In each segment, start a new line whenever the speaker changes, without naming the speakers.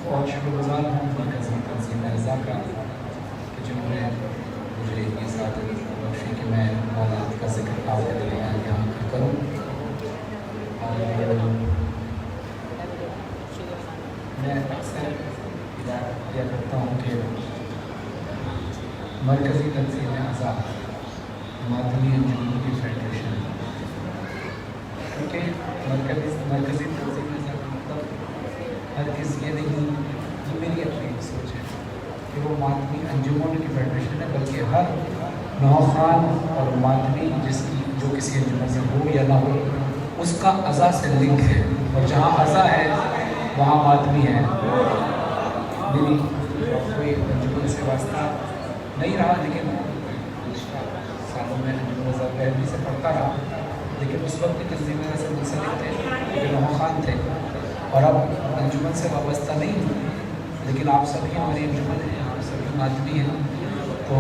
बहुत शुक्रगुजार हूँ मरकज़ी तंज़ीम रज़ा का कि जिन्होंने मुझे ये सादत बख्शी कि मैं मौलाद का ज़िक्र आपके दरमियान यहाँ पर करूँ। और मैं अक्सर किया करता हूँ कि मरकज़ी तंज़ीम रज़ा मादनी अंजुमन की फेडरेशन, क्योंकि मरकज़ी तंज़ीम रज़ा का मतलब हर किसी ये नहीं, ये मेरी अपनी सोच है कि वो मादनी अंजुमन की फेडरेशन है, बल्कि हर नौखान और मादनी जो किसी अंजुमन से हो या ना हो उसका अज़ा से लिंक है, और जहाँ अज़ा है वहाँ मादनी है। मेरी कोई अंजुमन से वास्ता नहीं रहा, लेकिन सालों में अंजुमन रज़ा पहले से पढ़ता रहा, लेकिन उस वक्त की तंज़ीम से मुंसलिक थे, नौखान थे, और अब अंजुमन से वाबस्ता नहीं, लेकिन आप सभी हमारी अंजुमन हैं, आप सभी मादनी हैं। तो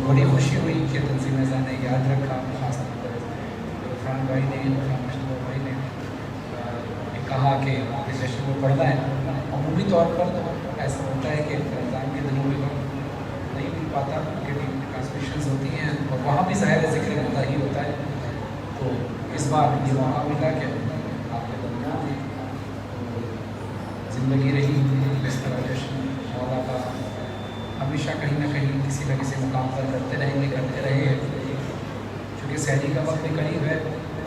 बड़ी खुशी हुई कि तंज़ीम रज़ा ने याद रखा, ख़ास तौर पर इरफान भाई ने, मुश्तबा भाई ने कहा कि इस जश्न में पढ़ना है। अमूमी तौर पर ऐसा होता है कि रमज़ान के दिनों में नहीं मिल पाता, क्योंकि ट्रांसमिशंस होती हैं और वहाँ भी ज़ाहिर ज़िक्र होता ही होता है। तो इस बार ये मौका मिला कि आपके दरमियान ज़िंदगी रही इस तरह जश्न मौला का हमेशा कहीं ना कहीं किसी न किसी मुकाम पर करते रहे। चूँकि सहरी का वक्त भी करीब है,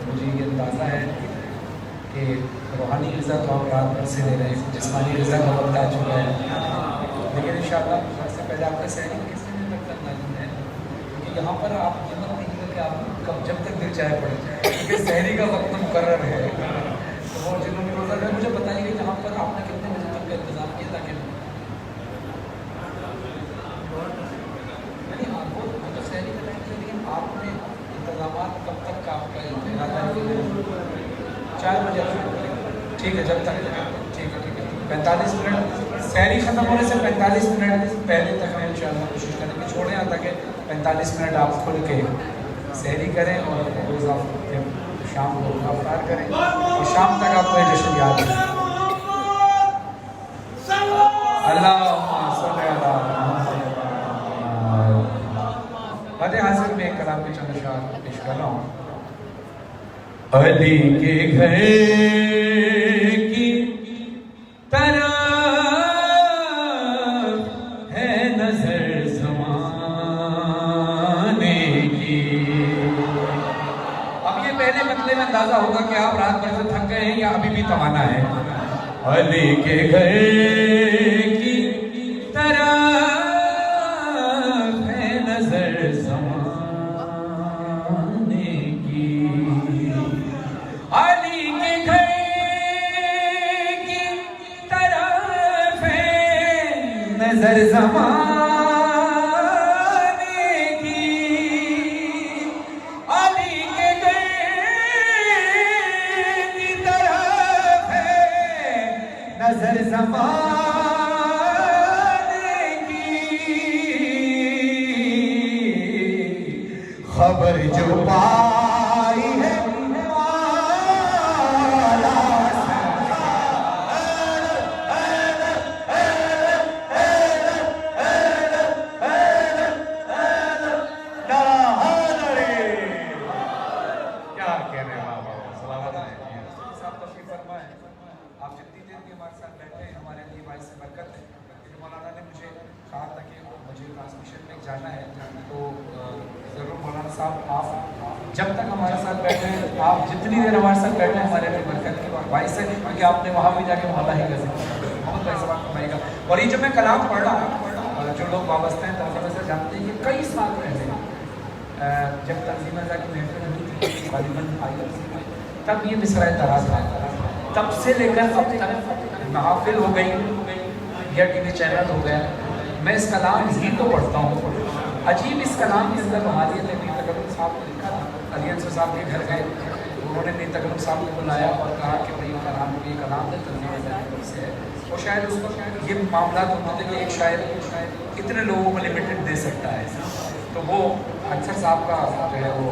मुझे ये अंदाज़ा है कि रूहानी ग़िज़ा तो आप रात भर से ले रहे हैं, जिस्मानी ग़िज़ा का वक्त आ चुका है, लेकिन इंशाअल्लाह सबसे पहले आपका सहरी किस दिन तक करना है, क्योंकि यहाँ पर आप हिम्मत नहीं है कि आप कब जब तक दिल चाहे पड़े, क्योंकि सहरी का वक्त मुकर्रर है। तो वो जिन्होंने रोज़ा है मुझे बताइए यहाँ पर आपने कितने बजे तक का इंतज़ाम किया, ताकि सहरी का टाइम, लेकिन आपने इंतजाम कब तक का आपका इरादा है? 4 बजे। ठीक है, जब तक ठीक है 45 मिनट, सहरी ख़त्म होने से 45 मिनट पहले तक मैं इंशाअल्लाह कोशिश करेंगे छोड़ें, ताकि 45 मिनट आप खुल के सहरी करें और रोज़ आप शाम को अफ्तार करें और शाम तक आपको ये जश्न याद है। अल्लाह हाजिर में कलाम के चंद अशआर पेश कर रहा हूँ। अली के घर की तरह है नजर ज़माने की। अब ये पहले मतले में अंदाजा होगा कि आप रात भर से थक गए हैं या अभी भी तवाना है। अली के घर की तरह है नजर ज़माने की, अली के घर की तरफ है नजर ज़माने की, अली के घर की तरफ है नजर ज़माने की। खबर जो पाई है आप जितनी देर भी हमारे साथ बैठे हैं हमारे लिए भाई से बरकत है। क्योंकि मौलाना ने मुझे कहा था कि मुझे ट्रांसमिशन में जाना है, तो ज़रूर मौलाना साहब आप जब तक हमारे साथ बैठे हैं, आप जितनी देर हमारे साथ बैठे हैं हमारे लिए बरकत की भाई से, क्योंकि आपने वहाँ भी जाके मौला ही कर बहुत भाई सवाल कमाएगा। और ये जो मैं कलाम पढ़ रहा हूँ, जो लोग वाबस्ते हैं तंज़ीम से जानते हैं कि कई साल पहले जब तंज़ीम रज़ा की महफिल हुई थी गालिबन तब ये मिसरा तराज था, तब से लेकर अब तक महफिल हो गई या टीवी चैनल हो गया, मैं इस कलाम ही तो पढ़ता हूँ। अजीब इस कलाम के अंदर रूहानियत है। मीर तकल्लुम साहब ने लिखा था, अली अंसर साहब के घर गए, उन्होंने मीर तकल्लुम साहब को बुलाया और कहा कि भाई कलाम ये कलाम है तंज़ीम से है। और शायद उस वक्त ये मामला होते थे कि एक शायर कितने लोगों को लिमिटेड दे सकता है, तो वो अंसर साहब का जो है वो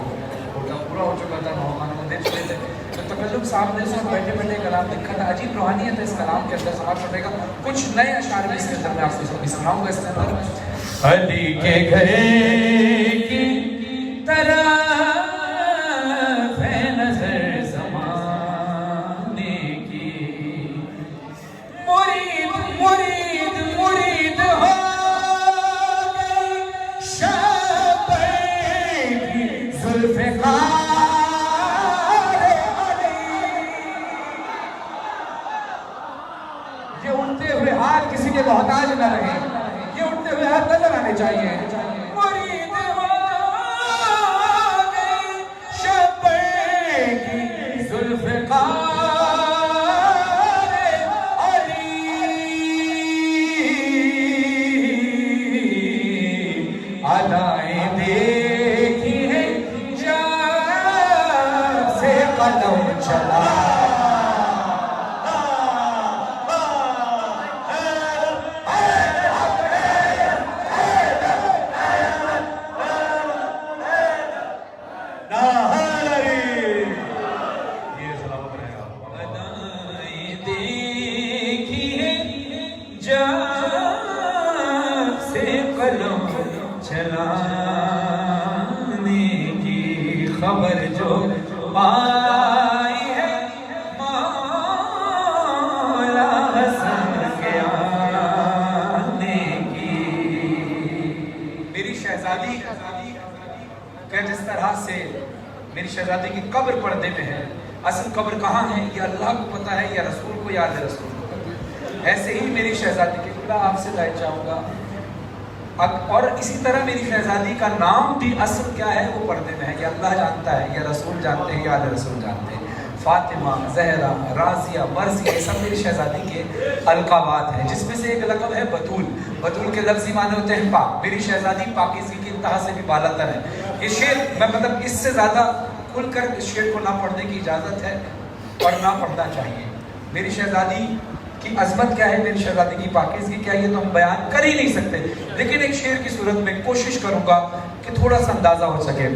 पूरा हो चुका था, नौखानों को दे चुके थे। तो तकल्लुब साहब ने इसमें बैठे बैठे कलाम लिखा था। अजीब रूहानियत है इस कलाम के अंदर, समाज पड़ेगा। कुछ नए अशार भी इसके अंदर मैं आपको सुनाऊंगा। इसके अंदर अली के घर की तरह है नजर ज़माने की, मुरीद मुरीद मुरीद हो गई शाबे की जुल्फ़िकार। ये उठते हुए हाथ किसी के मोहताज न रहे, ये उठते हुए हाथ नजर आने चाहिए। मुरीद हो गई शब्बे की जुल्फ़िकार अली, अदाएं देखी है जा से कदम चला। चलाने की खबर जो आई है मौला हसन के आने की। मेरी शहजादी का जिस तरह से मेरी शहजादी की कब्र पर्दे में है, असल कब्र कहाँ है ये अल्लाह को पता है या रसूल को याद है रसूल को। ऐसे ही मेरी शहजादी की खुदा आपसे दायित्व चाहूँगा। और इसी तरह मेरी शहजादी का नाम भी असल क्या है वो पर्दे में है, ये अल्लाह जानता है या रसूल जानते हैं या आले रसूल जानते हैं। फातिमा, जहरा, राजिया, मर्जिया, ये सब मेरी शहजादी के अलकाबात हैं, जिसमें से एक लक़ब है बतूल। बतूल के लफ्ज़ी माने होते हैं पाक। मेरी शहजादी पाकीज़गी की इंतहा से भी बालातर है। ये शेर मैं मतलब इससे ज़्यादा खुलकर इस शेर को ना पढ़ने की इजाज़त है और ना पढ़ना चाहिए। मेरी शहजादी की अजमत क्या है, मेरी शहजादी की पाकीज़गी क्या है, ये तो हम बयान कर ही नहीं सकते। लेकिन एक शेर की सूरत में कोशिश करूंगा कि थोड़ा सा अंदाज़ा हो सके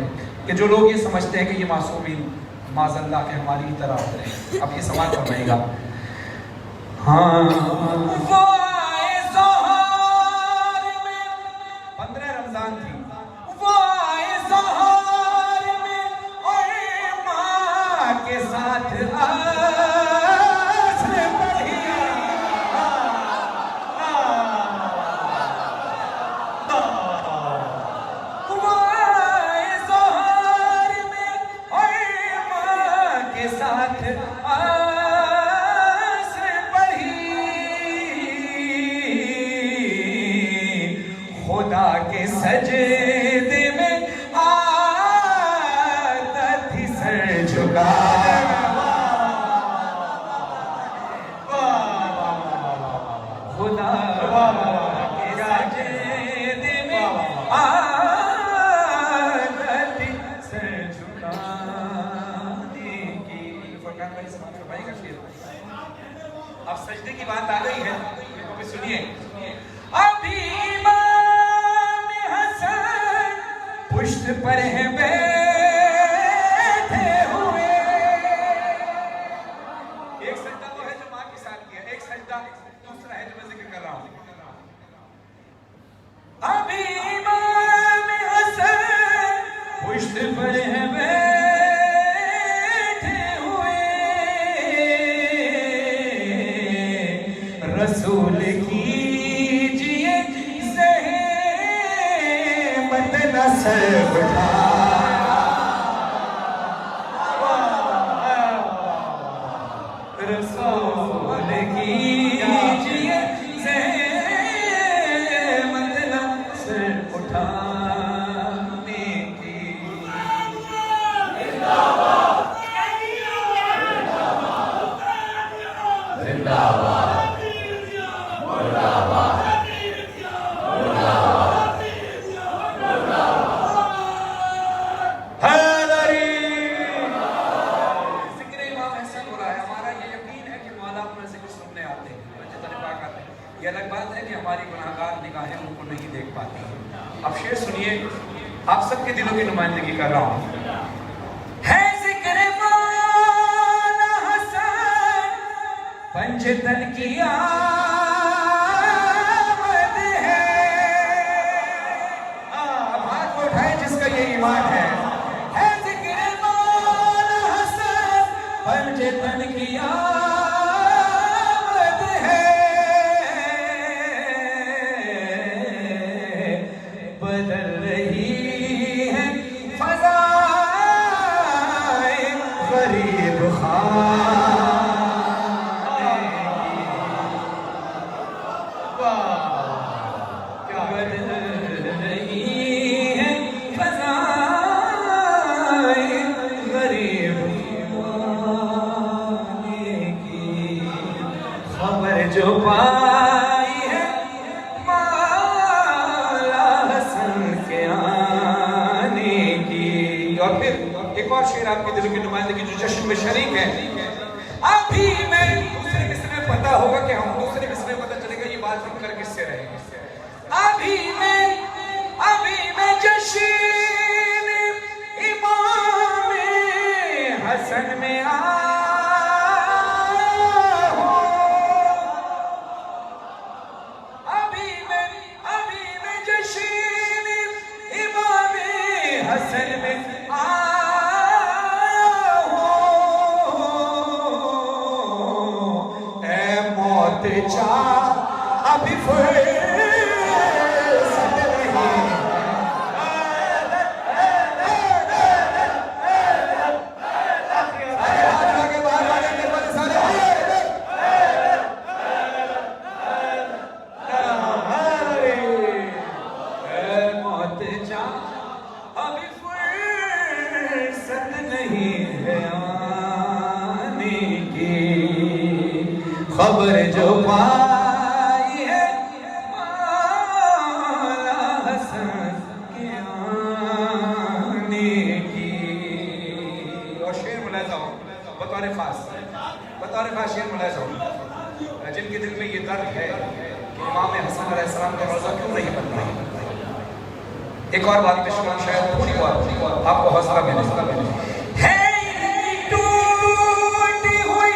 कि जो लोग ये समझते हैं कि ये मासूमीन माज़अल्लाह के हमारी ही तरह होते हैं। अब ये सवाल फरमाइएगा। हाँ वो आए ज़ोहर में, 15 रमज़ान थी, वो आए ज़ोहर में और माँ के साथ खुदा के सजदे में आदत थी सर झुका। खुदा के सजदे में आदत थी सर झुकाने की। फरमान भाई समाज फरमाइएगा शेर। अब सजदे की बात आ गई है तो सुनिए। अभी पुष्ट पर है बैठे हुए, एक सजदा वो है जो माँ के साथ किया, एक सजदा दूसरा है जो मैं जिक्र कर रहा हूँ। अभी इमाम हसन पुष्ट पर है बैठे हुए, रसूल कीजिए ज़हमत न सर उठा। रसूल कीजिए ज़हमत न सर उठाने की। जिंदाबाद ये अलग बात है कि हमारी गुनाहगार निगाहें उनको नहीं देख पाती। अब शेर सुनिए, आप सबके दिलों की नुमाइंदगी कर रहा हूँ। है ज़िक्र पंचतन की आमद है। अब हाथ को उठाए जिसका ये ईमान है जिक्र मौला हसन। पंचतन की आमद है, बदल रही है फज़ाए गरीब जो पाई है मौला हसन के आने की। और फिर एक और शेर आपके दिलों की नुमाइंदगी जो जश्न में शरीक है। अभी मैं दूसरे मिसरे में पता होगा कि हम दूसरे मिसरे में पता चलेगा ये बात हम कर किससे रहे। अभी मैं जश्न इमाम हसन में हसन में आया हूँ। ऐ मौत चाह अभी फुर्सत नहीं। मौत चाह अभी फुर्सत नहीं है आने की। खबर जो पाई है मौला हसन के आने की। और शेर मुलाज़ा हो बतौर खास शेर मुलाज़ा हो जिनके दिल में ये दर्द है कि इमाम हसन अलैहिस्सलाम का रोज़ा क्यों नहीं बन रहा। एक और बात में शायद पूरी बात आपको हौसला मिले। टूटी हुई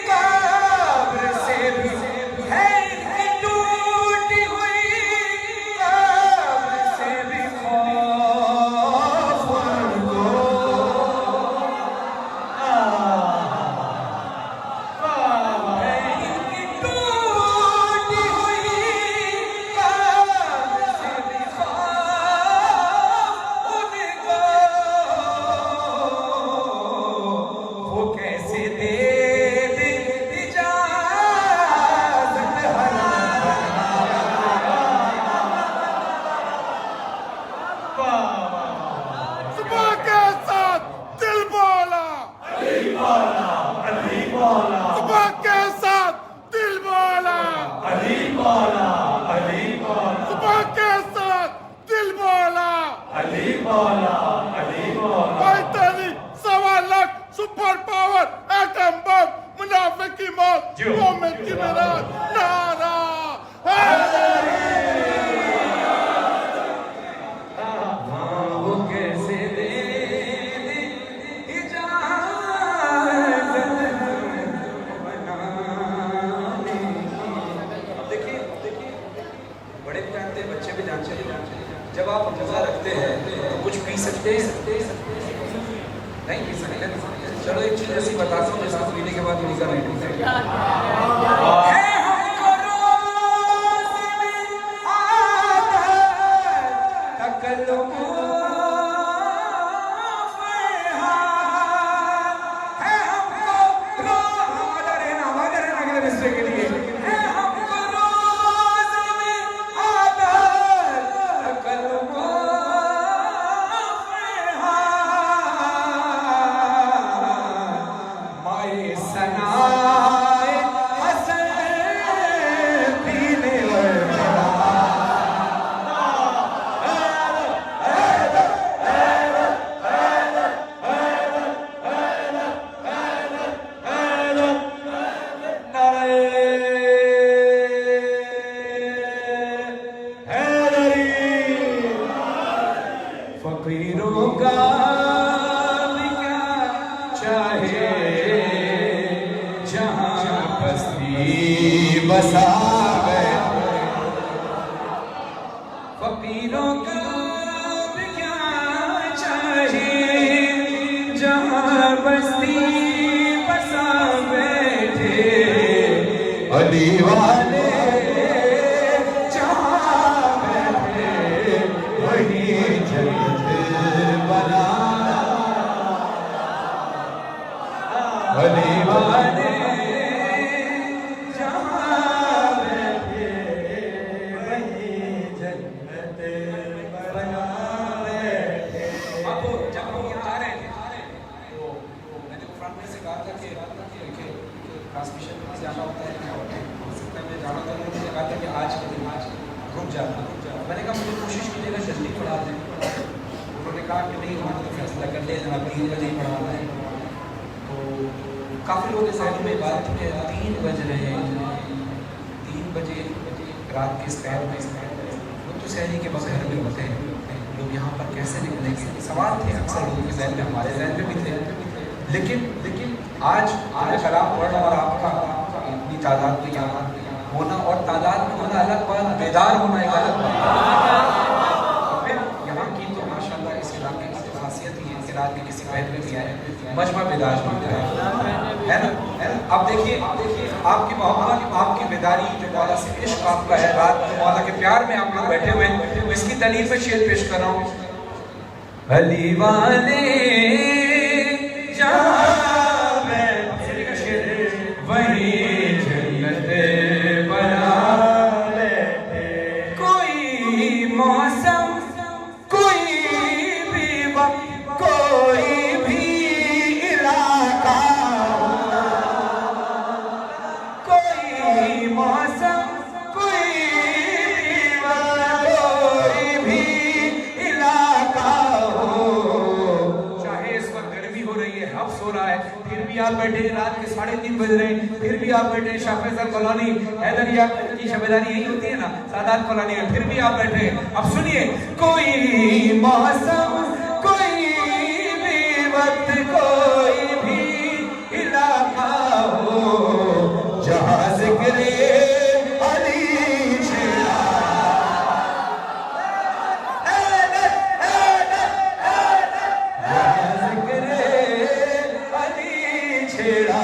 कब्र से भी टूटी हुई कब्र से भी खौफ उनको। टूटी हुई कब्र से भी वो कैसे दे इजाज़त
सुबह के साथ दिल बोला अली मौला, अली मौला। सुबह के साथ दिल बोला अली मौला, अली मौला। सुबह के साथ दिल बोला अली मौला, अली मौला। 1.25 सुपर पावर एटम बम मुनाफिक की मौत मोमिन की मिराज नारा
वो कैसे दे इजाज़त बनाने की। देखिए बड़े भी जानते हैं बच्चे भी जानते हैं जब आप रोज़ा रखते हैं तो कुछ पी सकते नहीं पी सकते। चलो एक चीज ऐसी बताता हूँ जिसको पीने के बाद रोज़ा नहीं टूटता।
वही बसा बैठे।
फकीरों का क्या चाहिए जहाँ बस्ती बसा बैठे।
अली वाले
जहाँ बैठे
वही जन्नत बना। अली वाले
जाना होता है क्या होता है, मैं जाना था, उन्होंने कहा था कि आज के दिन आज रुक जाना। मैंने कहा मुझे कोशिश कीजिएगा जल्दी पढ़ा दें। उन्होंने कहा कि नहीं उन्होंने तो फैसला कर लिया जनाब 3 बजे ही पढ़ाना है। तो काफ़ी लोग इस आयत में बात की है 3 बज रहे हैं, 3 बजे रात के सैर में लोग तो सहरी के बस घर में होते हैं, लोग यहाँ पर कैसे निकलेंगे, सवाल थे अक्सर लोगों के जहन में, हमारे जहन में भी थे। लेकिन आज कलाम पढ़ना और आपका इतनी तादाद में यहाँ होना और तादाद में होना अलग बात, बेदार होना एक अलग बात। फिर यहाँ की तो माशाल्लाह इस इलाके की खासियत ही है, इस इलाके के किसी पहल में भी आए मजमा बेदार होता है ना। अब देखिए आपकी मोहब्बत, आपकी बेदारी जो मौला से इश्क आपका है, रात को मौला के प्यार में आप लोग बैठे हुए, इसकी दलील पे शेर पेश कर रहा हूँ। अली वाले वही जन्नत बना बैठे। कोई मौसम कोई भी वक्त कोई भी इलाका, कोई मौसम कोई भी वक्त कोई भी इलाका हो, चाहे इस वक्त गर्मी हो रही है, हफ्स हो रहा है, फिर भी आप बैठे हैं, रात के 3:30 बज रहे हैं, फिर भी आप बैठे हैं, शाह फैसल कॉलोनी हैदरिया की शबेदारी यही होती है ना, सादात कॉलोनी में, फिर भी आप बैठे हैं। अब सुनिए, कोई मौसम कोई भी वक्त कोई भी इलाका हो,
जहाँ जिक्रे अली छेड़ा, जहाँ जिक्रे अली छेड़ा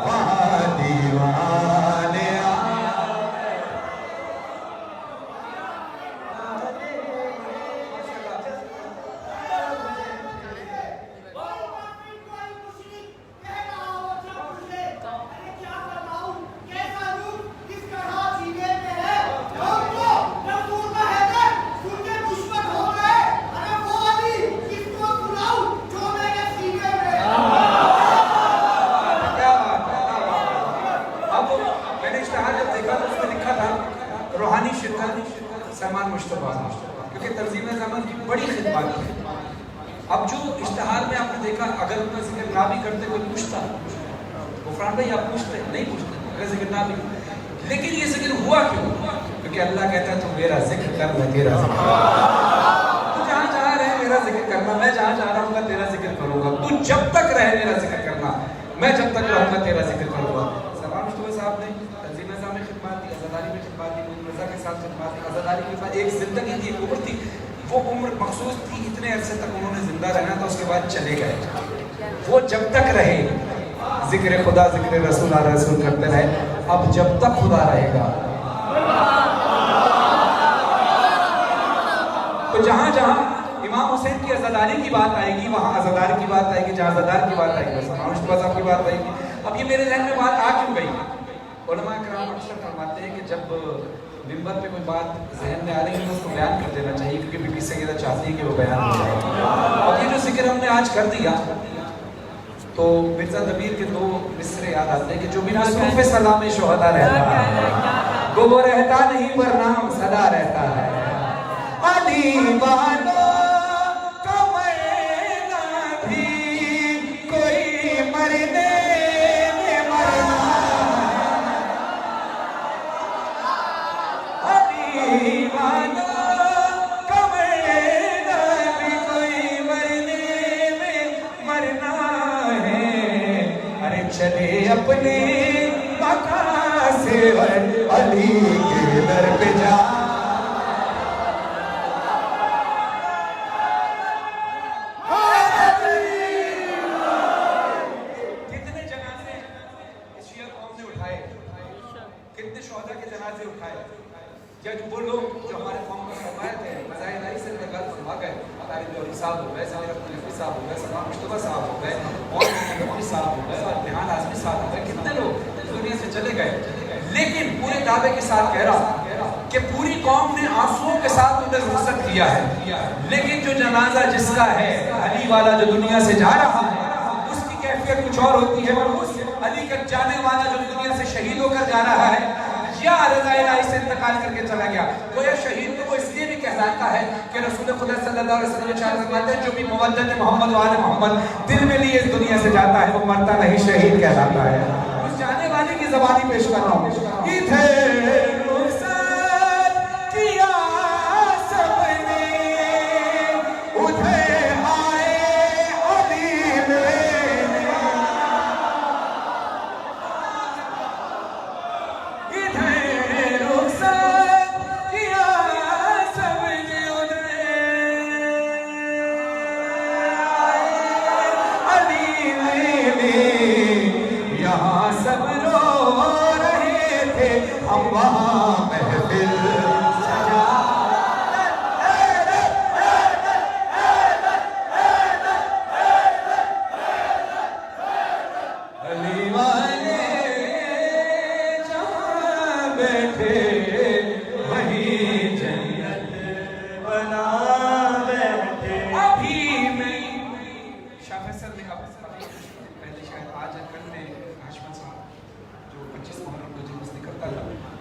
वहाँ दीवाने
रूहानी शिरकत सामान मुश्तबा, क्योंकि तंजीम ज़मान की बड़ी खिदमत है। अब जो इश्तहार में आपने देखा, अगर उनका जिक्र ना भी करते कोई पूछता, गुफरान भाई आप पूछते नहीं पूछते, अगर जिक्र ना भी, लेकिन ये जिक्र हुआ क्यों? क्योंकि अल्लाह कहता है तू मेरा जिक्र कर, मैं तेरा जिक्र, तू जहाँ जहाँ रहे मेरा जिक्र करना, मैं जहाँ जहाँ रहूँगा तेरा जिक्र करूँगा, तू जब तक रहे मेरा जिक्र करना, मैं जब तक रहूँगा तेरा जिक्र करूँगा। सलमान मुश्तबा साहब ने तंजीम ज़मान में खिदमत दी, अज़ादारी में खिदमत दी, रज़ा के साथ खिदमत दी। अज़ादारी के बाद एक ज़िंदगी थी, एक उम्र थी, वो उम्र मखसूस थी, इतने अरसे तक उन्होंने जिंदा रहना था, उसके बाद चले गए। वो जब तक रहे जिक्र खुदा जिक्र रसूल रसूल करते रहे, अब जब तक खुदा रहेगा, तो जहाँ जहाँ इमाम हुसैन की अज़ादारी की बात आएगी, वहाँ अज़ादार की बात आएगी, जहाँ अज़ादार की बात आएगी सलमान मुश्तबा साहब की बात आएगी। अब ये मेरे ज़हन में बात आ क्यों गई? उलमा कराम अक्सर फरमाते हैं कि जब मिंबर पे कोई बात जहन में आ रही है तो उसको बयान कर देना चाहिए, क्योंकि बीबी सैयदा चाहती है कि वो बयान हो जाए। अब ये जो जिक्र हमने आज कर दिया, तो मिर्जा दबीर के 2 मिसरे याद आते हैं कि जो भी मसरूफ सलाम शोहदा रहता है, वो रहता नहीं पर नाम सदा रहता है। अली वालों का मरना भी कोई मरने में मरना, अली वालों का मरना भी कोई मरने में मरना है। अरे चले अपने मकान
पेशेवर अली के दर पे जा।
कितने जनाजे इस शिया कौम ने उठाए, कितने शोहदा के जनाजे उठाए। या जो वो लोग जो हमारे कौम का सरमाया थे, मज़ाहिर से निकाल फरमा गए, तारिक जोहरी साहब हो गए, समीर अब्दुल लतीफ़ साहब हो गए, सलाम मुश्तबा साहब हो गए, और मोहम्मद साहब हो गए, और रिहान आज़मी साहब हो गए, कितने लोग दुनिया से चले गए। लेकिन पूरे दावे के साथ कह रहा कि पूरी कौम ने आंसुओं के साथ उन्हें रुखसत किया है, लेकिन जो जनाजा जिसका है अली वाला जो दुनिया से जा रहा है, उसकी कैफियत कुछ और होती है। उस अली का जाने वाला जो दुनिया से शहीद होकर जा रहा है या रज़ाइलाही से इंतकाल करके चला गया, तो यह शहीद तो वो इसलिए भी कहलाता है कि रसूल खुदा सल्लल्लाहु अलैहि वसल्लम इरशाद फरमाते हैं, जो भी मुवद्दत मोहम्मद वाले मोहम्मद दिल में लिए इस दुनिया से जाता है वो मरता नहीं, शहीद कहलाता है। उस जाने वाले की ज़बानी पेश कर रहा हूँ।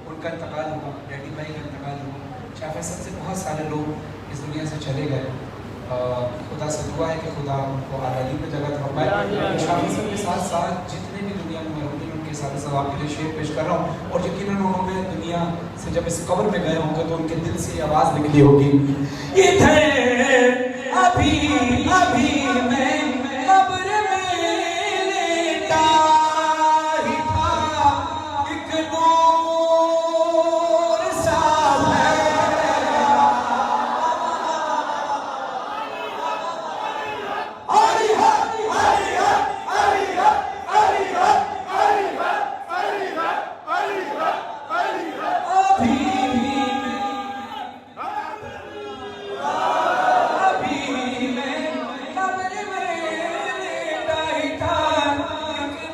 उनका इंतकाल हुआ, डैडी भाई का इंतकाल हुआ, शाह फैसल से बहुत सारे लोग इस दुनिया से चले गए। खुदा से दुआ है कि खुदा उनको आज़ादी में जगह फरमाए। शाह फैसल के साथ साथ जितने भी दुनिया में मरहूम उनके साथ सवाब के लिए शेर पेश कर रहा हूँ। और यकीनन उन्होंने दुनिया से जब इस कब्र में गए होंगे तो उनके दिल से आवाज़ निकली होगी, अभी अभी मैं कब्र में लेटा ही था, एक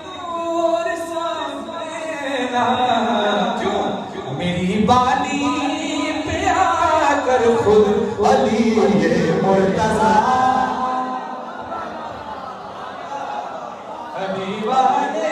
नूर सा मेरी बाली पे आकर खुद अली ये मुर्तज़ा अली वाले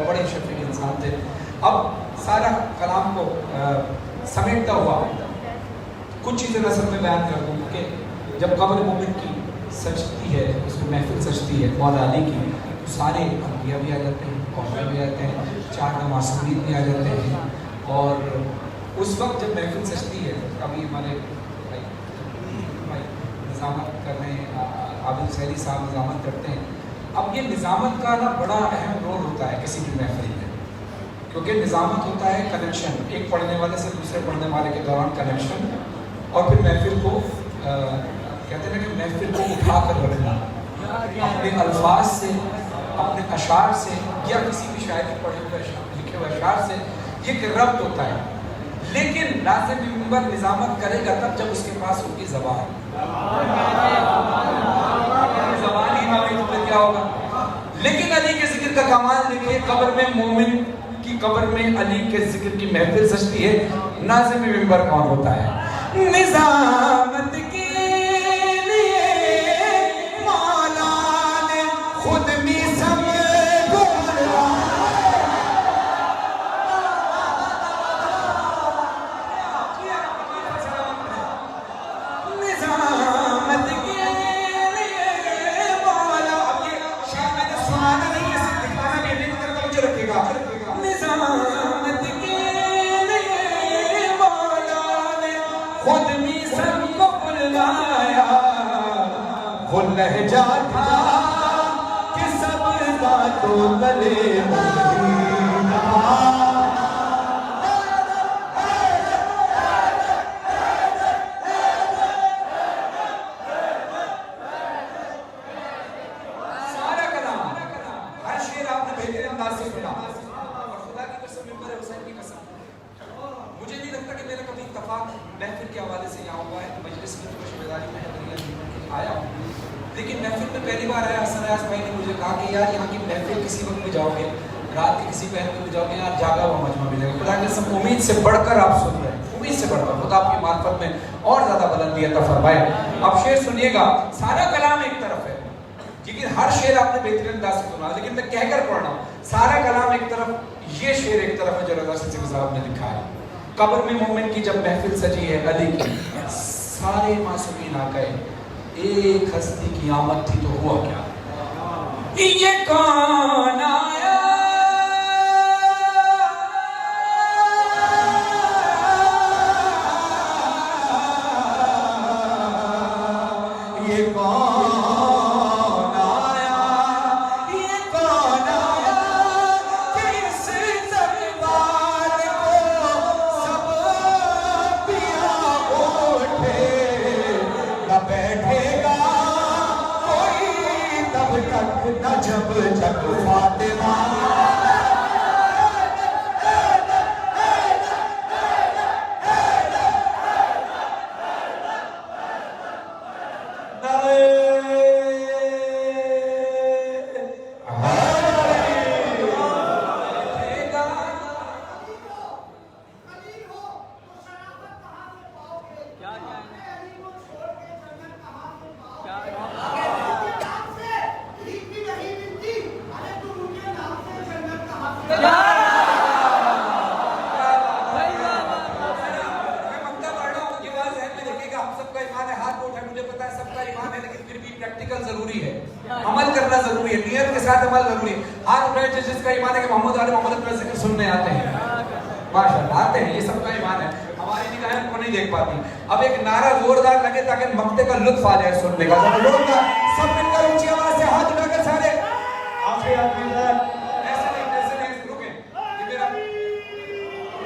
बड़े शफीक इंसान थे। अब सारा कलाम को समेटता हुआ कुछ चीज़ें नज़र में बयान कर दूँ कि जब कब्र मोमिन की सजती है, उसमें महफिल सजती है मौला अली की, तो सारे अंबिया भी आ जाते हैं, औलिया भी आ जाते हैं, 4 मासूमीन भी आ जाते हैं। और उस वक्त जब महफिल सजती है, अभी हमारे भाई निज़ामत कर रहे हैं, आबिद सैरी साहब निज़ामत करते हैं। अब ये निज़ामत का ना बड़ा अहम रोल होता है किसी भी महफिल में, क्योंकि निज़ामत होता है कनेक्शन, एक पढ़ने वाले से दूसरे पढ़ने वाले के दौरान कनेक्शन, और फिर महफिल को कहते हैं कि महफिल को उठा कर रखना अपने अल्फाज से, अपने अशार से, या किसी भी शायरी पढ़े हुए लिखे हुए अशार से, ये एक रब्त होता है। लेकिन नाज़िम मिंबर निज़ामत करेगा तब जब उसके पास होगी ज़बान। ज़बान ही ना हो तो क्या होगा। लेकिन अली के जिक्र का कमाल देखिए, कब्र में मोमिन की कब्र में अली के जिक्र की महफिल सजती है। नाज़िम मिंबर कौन होता है? निज़ामत के लिए मौला ने खुद मिसम
वो लहजा था कि सबका तो तले मदीना। सारा कलाम हर शेर आपने बेहतरीन अंदाज से सुना। और खुदा की कसम, मिंबर हुसैन की कसम, मुझे नहीं लगता कि मेरा कभी इत्तेफाक महफिल के हवाले से यहाँ हुआ है। मजलिस में तो शहदारी में आया हूँ, लेकिन महफिल में पहली बार आया। हसन अयाज भाई ने मुझे कहा कि यार यहाँ की महफिल किसी वक्त भी जाओगे, रात के किसी पहर में भी जाओगे, यार जागा हुआ मजमा मिलेगा। खुदा की कसम, उम्मीद से बढ़कर आप सुन रहे हैं, उम्मीद से बढ़कर। खुदा आपकी मार्फत में और ज्यादा बुलंदी अता फरमाए। अब शेर सुनिएगा, सारा कलाम एक तरफ है, लेकिन हर शेर आपने बेहतरीन अंदाज से सुना, लेकिन मैं कहकर पढ़ रहा हूँ। सारा कलाम एक तरफ, ये शेर एक तरफ है जो रज़ा सिद्दीकी साहब ने लिखा है। कब्र में मोमिन की जब महफिल सजी है अली की, सारे मासूमीन आ गए, एक हस्ती की आमद थी तो हुआ क्या? ये कौन आया? ये कौन आया? ये कौन आया कि इस दरबार को सब पिया उठे? न बैठेगा कोई तब तक, न जब तक फातिमा सुनने आते हैं, माशाअल्लाह आते हैं, ये सबका ईमान है। हमारी निगाहें उनको नहीं देख पाती। अब एक नारा जोरदार लगे ताकि मक्ते का लुत्फ आ जाए सुनने का। सब मिलकर ऊंची आवाज से हाथ उठाकर सारे ऐसे नहीं रुके। ये मेरा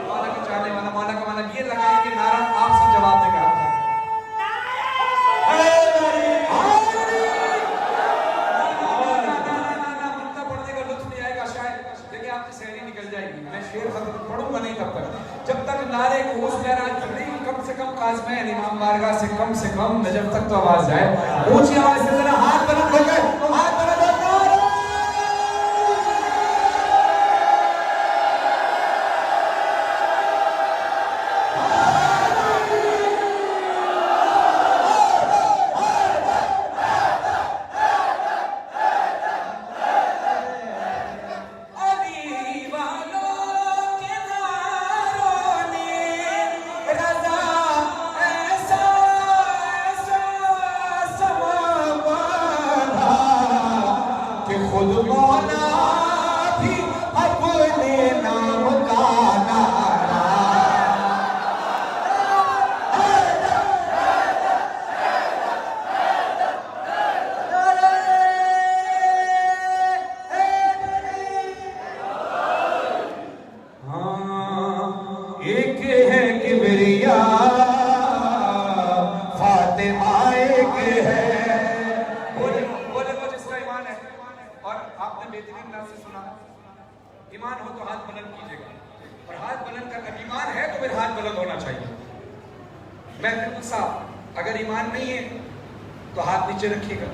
मौला का चाहने वाला, मौला का वाला ये लगाए कि नारा आप सब जवाब देंगे। मैं शेर पढ़ूंगा नहीं तब तक, जब तक नारे को उस महराज नहीं, कम से कम काज़मैन इमाम बारगाह से कम नजफ तक तो आवाज जाए। ऊंची आवाज से जरा हाथ बुलंद हो गए, हाथ बुलंद हो गए। ईमान हो तो हाथ बुलंद कीजिएगा, और हाथ बुलंद करना, ईमान है तो फिर हाथ बुलंद होना चाहिए। मैं बिल्कुल साफ, अगर ईमान नहीं है तो हाथ नीचे रखिएगा।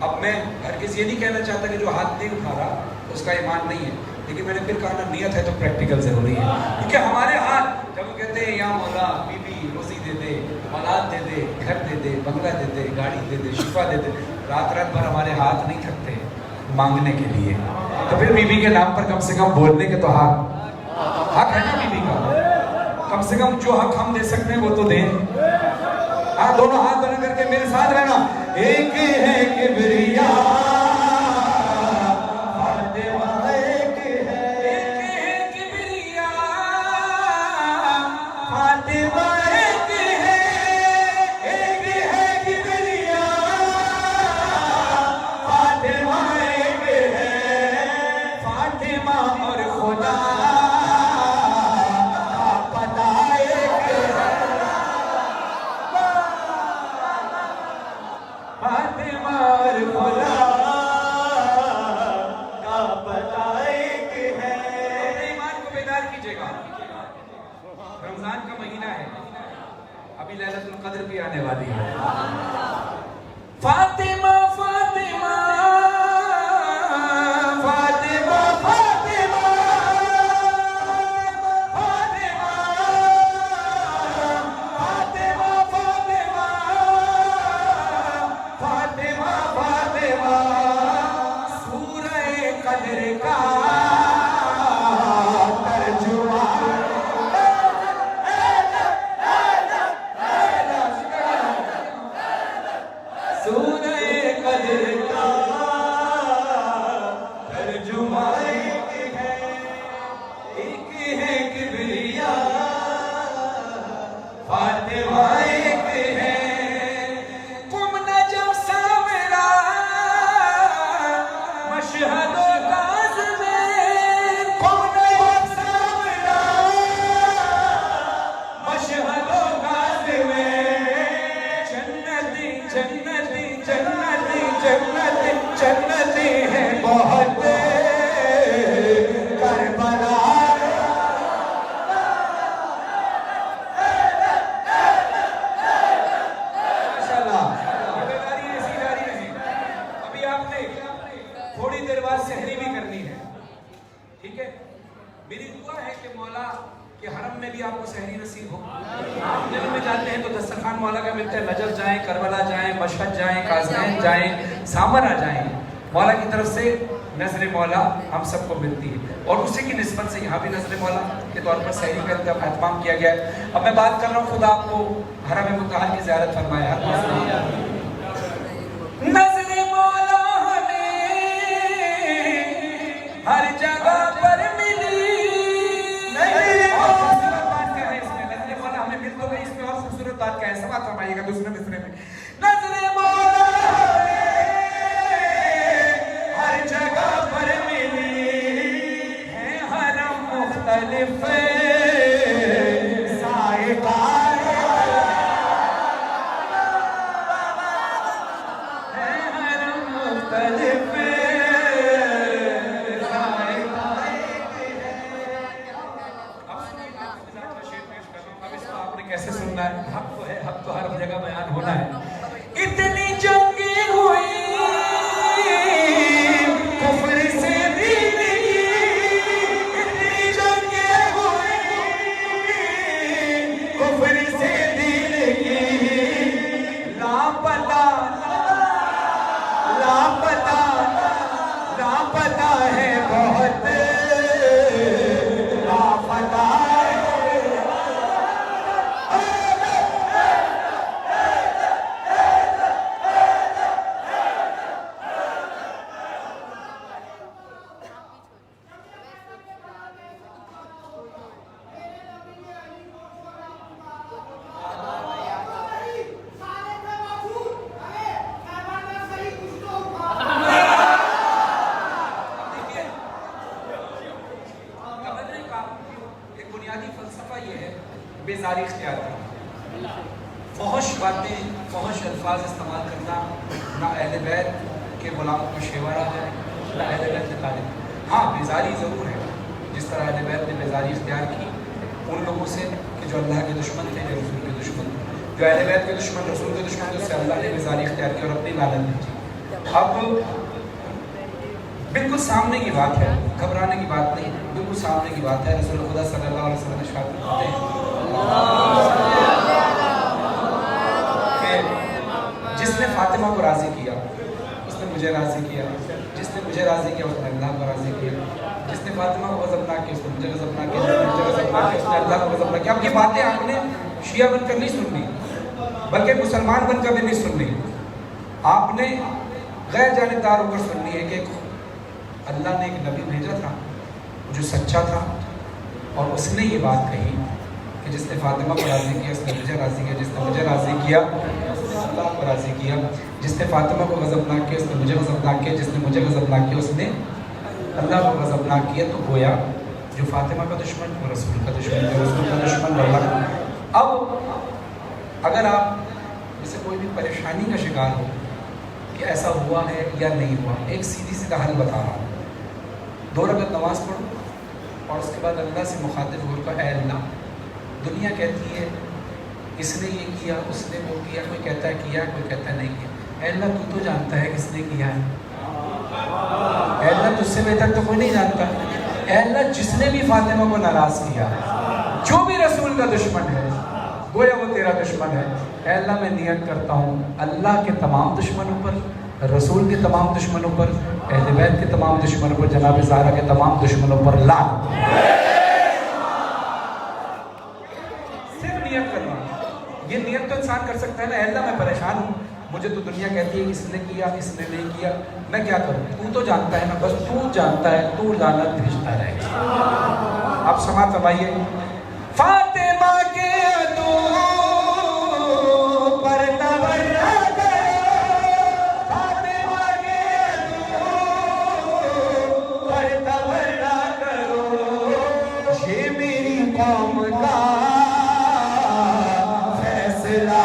अब मैं हरगिज़ ये नहीं कहना चाहता कि जो हाथ नहीं उठा रहा उसका ईमान नहीं है, लेकिन मैंने फिर कहा ना, नियत है तो प्रैक्टिकल जरूरी है। क्योंकि हमारे हाथ जब वो कहते हैं या मौला बीबी रोजी दे दे, औलाद दे दे, घर दे दे, बंगला दे दे, गाड़ी दे दे, शिफा दे दे, रात रात भर हमारे हाथ नहीं थकते मांगने के लिए। तो फिर बीबी के नाम पर कम से कम बोलने के तो हक है ना बीबी का। कम से कम जो हक हम दे सकते हैं वो तो दें। हाँ, दोनों हाथ बुलंद करके मेरे साथ रहना। एक है किबरिया, अभी लैलतुल कद्र भी आने वाली है। फातिमा फातिमा फातिमा फातिमा फातिमा फातिमा फातिमा फातिमा फातिमा सूरह कद्र का तर्जुमा सूरह कद्र का तर्जुमा एक है किबरिया फातिमा एक है कुम नजम सामरा मशहदो काज में कुम नजम सामरा मशहदो काज में जन्नती जन्नती जन्नती जन्नती जन्नती है बहुत करबला माशाल्लाह ये बेदारी ऐसी जारी रही। अभी आपने थोड़ी देर बाद सहरी भी करनी है, ठीक है। मेरी दुआ है कि मौला के हरम में भी आपको सहरी नसीब हो। आप दिल में जाते हैं तो दस्तरखान मौला का मिलता है, नजफ जाएं, करबला जाएं, मशहद जाएं, काज़मैन जाएं, सामरा जाएं, मौला की तरफ से नजर मौला हम सबको मिलती है। और उसी की निस्बत से यहाँ भी नजर मौला के तौर पर सहरी का एहतमाम किया गया है। अब मैं बात कर रहा हूँ, खुदा आपको हरम मुतहर की ज़ियारत फरमाया। नजर मौला हमें हर जगह पर मिली। और खूबसूरत बात क्या है इसमें? नजर मौला हमें मिल तो गई, इसमें और खूबसूरत बात क्या है? समात फरमाइएगा दूसरे मिसरे में। नजर मौला हर जगह पर मिली है, हरम मुख्तलिफ साहिबान है, हरम मुख्तलिफ कैसे सुनना है? हक तो है, हक तो हर जगह बयान होना है। इतनी जंगें हुई कुफ्र से दीन की, इतनी जंगें हुई कुफ्र से दीन की, लापता लापता लापता है बहुत लापता बेजारी इख्तियार करना, फहश बातें, फहश अल्फाज इस्तेमाल करना, ना अहले बैत के गुलामों को शेवर आ जाए, ना अहले बैत के तालिब। हाँ, बेजारी ज़रूर है, जिस तरह अहले बैत ने बेजारी इख्तियार की उन लोगों से कि जो अल्लाह के दुश्मन थे, जो रसूल के दुश्मन थे, जो अहले बैत के दुश्मन, रसूल के दुश्मन, जिससे अल्लाह ने बेजारी इख्तियार की और अपनी लानत दी। अब बिल्कुल सामने की बात है, घबराने की बात नहीं, बिल्कुल सामने की बात है। रसूल खुदा सल्लल्लाहु अलैहि वसल्लम ने इरशाद करते हैं कि जिसने फातिमा को राजी किया उसने मुझे राजी किया, जिसने मुझे राजी किया उसने अल्लाह को राजी किया, जिसने फातिमा को गज़बनाक किया उसने मुझे गज़बनाक किया, जिसने मुझे गज़बनाक किया उसने अल्लाह को गज़बनाक किया। अब ये बातें आपने शिया बनकर नहीं सुननी, बल्कि मुसलमान बनकर भी नहीं सुननी, आपने गैर जानिबदार होकर सुननी है कि अल्लाह ने एक नबी भेजा था जो सच्चा था और उसने ये बात कही कि जिसने फातिमा को राज़ी किया उसने मुझे राज़ी किया, जिसने मुझे राज़ी किया उसने अल्लाह को राज़ी किया, जिसने फातिमा को गज़बनाक किया उसने मुझे गज़बनाक किया, जिसने मुझे गज़बनाक किया उसने अल्लाह को गज़बनाक किया। तो गोया जो फातिमा का दुश्मन वो रसूल का दुश्मन, जो रसूल का दुश्मन अल्लाह। अब अगर आप जैसे कोई भी परेशानी का शिकार हो कि ऐसा हुआ है या नहीं हुआ, एक सीधी सीधा हल बता रहा हूँ। 2 रकात नमाज पढ़ो और उसके बाद अल्लाह से मुखातिब होकर ऐ अल्लाह, दुनिया कहती है
इसने ये किया, उसने वो किया, कोई कहता है किया, कोई कहता है नहीं किया। ऐ अल्लाह तू तो जानता है किसने किया है। ऐ अल्लाह तुझसे बेहतर तो कोई नहीं जानता। ऐ अल्लाह जिसने भी फातिमा को नाराज किया, जो भी रसूल का दुश्मन है, गोया वो तेरा दुश्मन है। ऐ अल्लाह मैं नियत करता हूँ अल्लाह के तमाम दुश्मनों पर, रसूल के तमाम दुश्मनों पर, अहले बैत के तमाम दुश्मनों पर, जनाब ज़हरा के तमाम दुश्मनों पर लानत। सिर्फ नियत करना, ये नियत तो इंसान कर सकता है ना। अल्लाह मैं परेशान हूँ, मुझे तो दुनिया कहती है इसने किया, इसने नहीं किया, मैं क्या करूँ? तू तो जानता है ना, बस तू जानता है, तू लानत भेजता रहेगा। आप समाप्त फरमाइए। फातिमा के तू पर तवज्जो करो, फातिमा के तू पर तवज्जो करो, ये मेरी कौम का फैसला।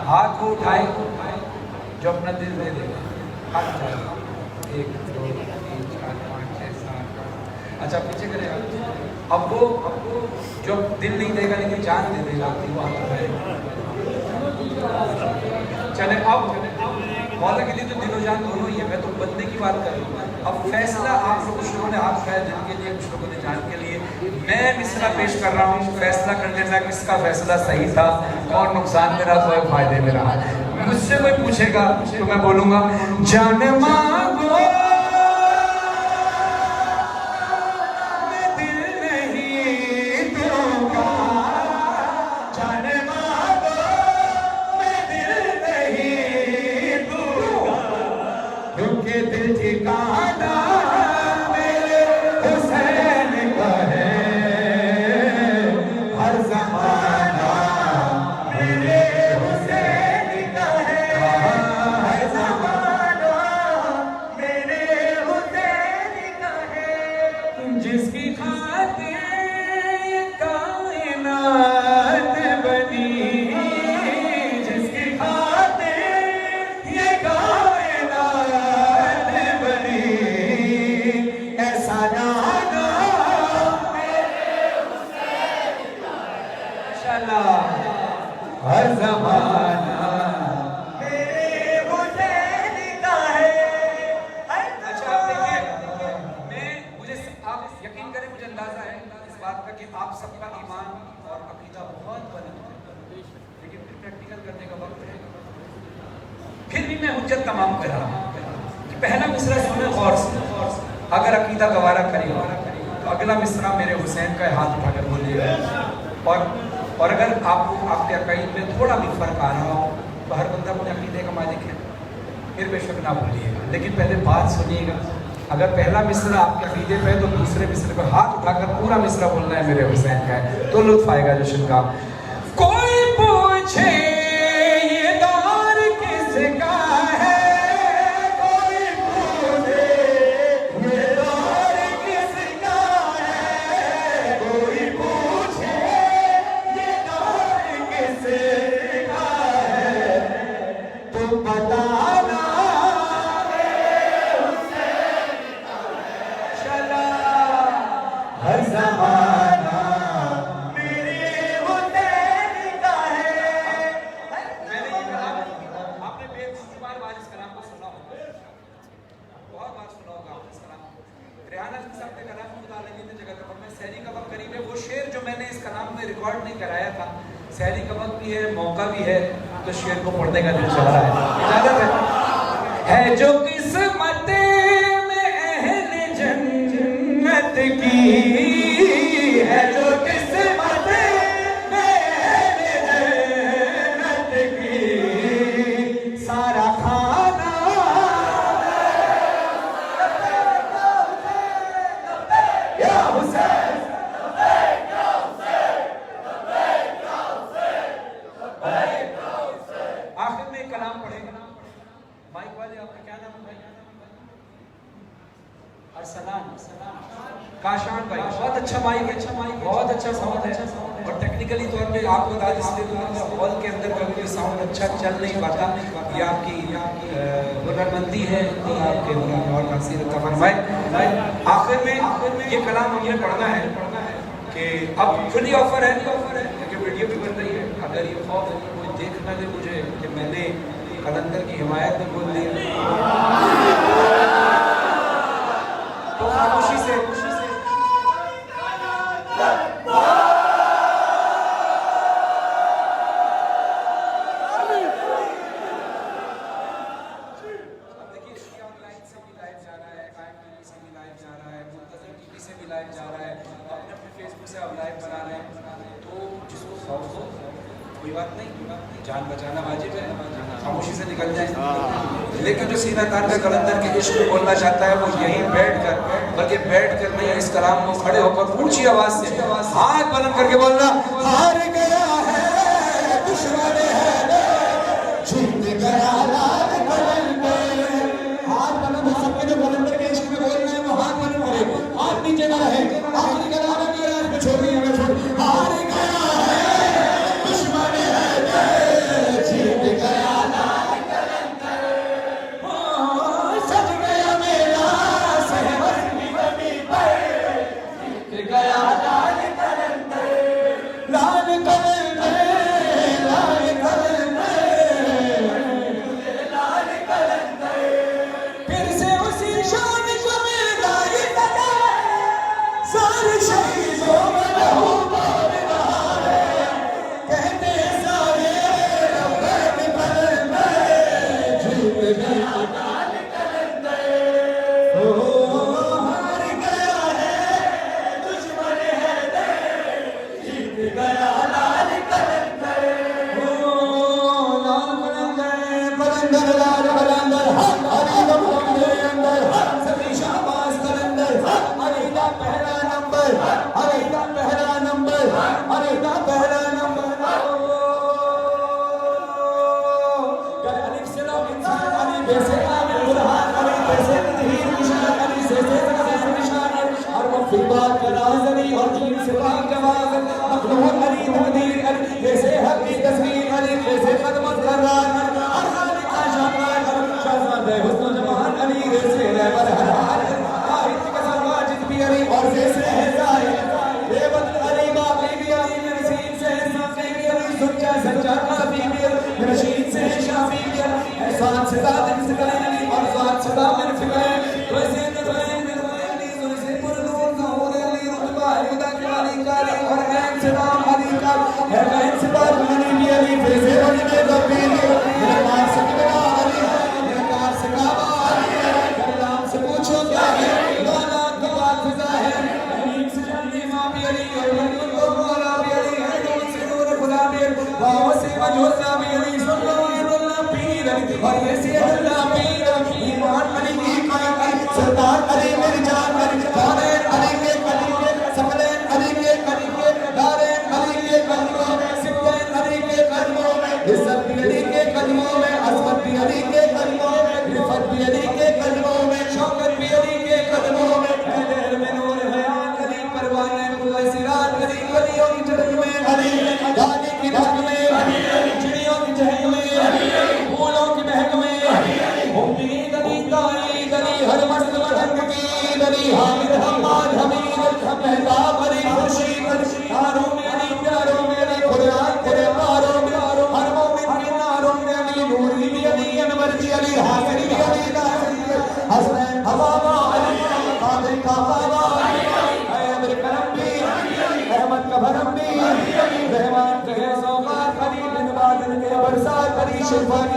हाथ को उठाए जो अपना दिल दे देगा। हाथ उठाए 1 2 3 4 5 6 7 8। अच्छा पीछे करेगा। अब वो जो दिल नहीं देगा लेकिन जान दे देगा, वो हाथ उठाएगा। चले अब मौला के लिए तो दिलो जान दोनों ही है, मैं तो बंदे की बात कर रहा हूँ। अब फैसला आप लोग कुछ लोगों ने हाथ उठाया दिल के लिए, कुछ लोगों ने जान के लिए। मैं मिसरा पेश कर रहा हूँ, फैसला कर लेना किसका फैसला सही था और नुकसान मेरा तो फायदे में रहा। मुझसे कोई पूछेगा तो मैं बोलूंगा जान मांगो मैं दिल नहीं दूंगा, जान मांगो मैं दिल नहीं दूंगा, क्योंकि दिल ठिकाना मेरे हुसैन का है, हर ज़माना मेरे हुसैन का है, हर ज़माना मेरे हुसैन का है, जिसकी खातिर ये कायनात बनी, जिसकी खातिर ये कायनात बनी, ऐसा जाना मेरे हुसैन का है, इंशाअल्लाह हर ज़माना मेरे हुसैन का है। अच्छा आप देखिए, मुझे आप यकीन करें, मुझे अंदाजा है इस बात का कि आप सबका ईमान और अकीदा बहुत बुलंद है, लेकिन फिर प्रैक्टिकल करने का वक्त है। फिर भी मैं हुज्जत तमाम कर रहा हूँ कि पहला मिसरा सुने गौर से, अगर अकीदा गवारा करेगा तो अगला मिसरा मेरे हुसैन का हाथ उठाकर बोलिएगा। और अगर आपको आपके अकीद में थोड़ा भी फर्क आ रहा हो तो हर बंदा अपने अकीदे का मालिक है, फिर बेशक ना भूलिएगा, लेकिन पहले बात सुनिएगा। अगर पहला मिसरा आपके अकीदे पे है तो दूसरे मिसरे पर हाथ उठाकर पूरा मिसरा बोलना है मेरे हुसैन का है, तो लुत्फ आएगा जश्न का। कोई पूछे ये दौर किसका है, कोई पूछे ये दौर किसका है, कोई पूछे ये दौर किसका है, तो बताना हर ज़माना मेरे हुसैन का है। मैंने ये कहा, आपने बेशुमार बार इस कलाम को सुना होगा, बहुत बार सुना होगा आपने इस कलाम को। रेहाना साहब ने कलाम खुदा लगी थी जगह पर, मैं सहरी का वक्त करीब है, वो शेर जो मैंने इस कलाम में रिकॉर्ड नहीं कराया था, सहरी का वक्त भी है, मौका भी है, तो शेर को पढ़ने का दिल चल रहा है, इजाजत है जो किस्मत में अहले जन्नत की है, जो किस्मत में अहले जन्नत
बहुत अच्छा माइक है, बहुत अच्छा साउंड है। और टेक्निकली तौर पे आपको बता दें, इसलिए दूंगा हॉल के अंदर कभी भी साउंड अच्छा चल नहीं पाता। ये आपकी हुनरमंदी है, तो आपके हुनर और तासीर का फरमाए। आखिर में ये कलाम हमने पढ़ना है कि अब खुली ऑफर है कि वीडियो भी बन रही है। अगर ये खौफ कोई देख ना ले मुझे कि मैंने कलंदर की हिमायत में बोल दिया, तो खामोशी से कोई बात नहीं, जान बचाना वाजिब है, खामोशी से निकल जाए। लेकिन जो सीना तान का कलंदर के इश्क में बोलना चाहता है वो यहीं बैठकर, बल्कि बैठकर नहीं, इस कलाम को खड़े होकर ऊंची आवाज से हाथ बुलंद करके बोलना, हार गया है दुश्मन है, जीत गया लाल कलंदर। हाथ बुलंद, सबके जो कलंदर के इश्क में बोल रहे हैं वो हाथ बुलंद करे, हाथ नीचे ना रहे। आखिरी कलाम है मेरा, इसमें छोड़िए हमें छोड़। हार गया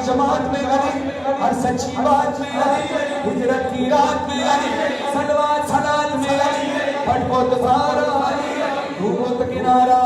जमात में हर सच्ची बात में हिजरत की रात में सलवात सलात में पटको तो सारा किनारा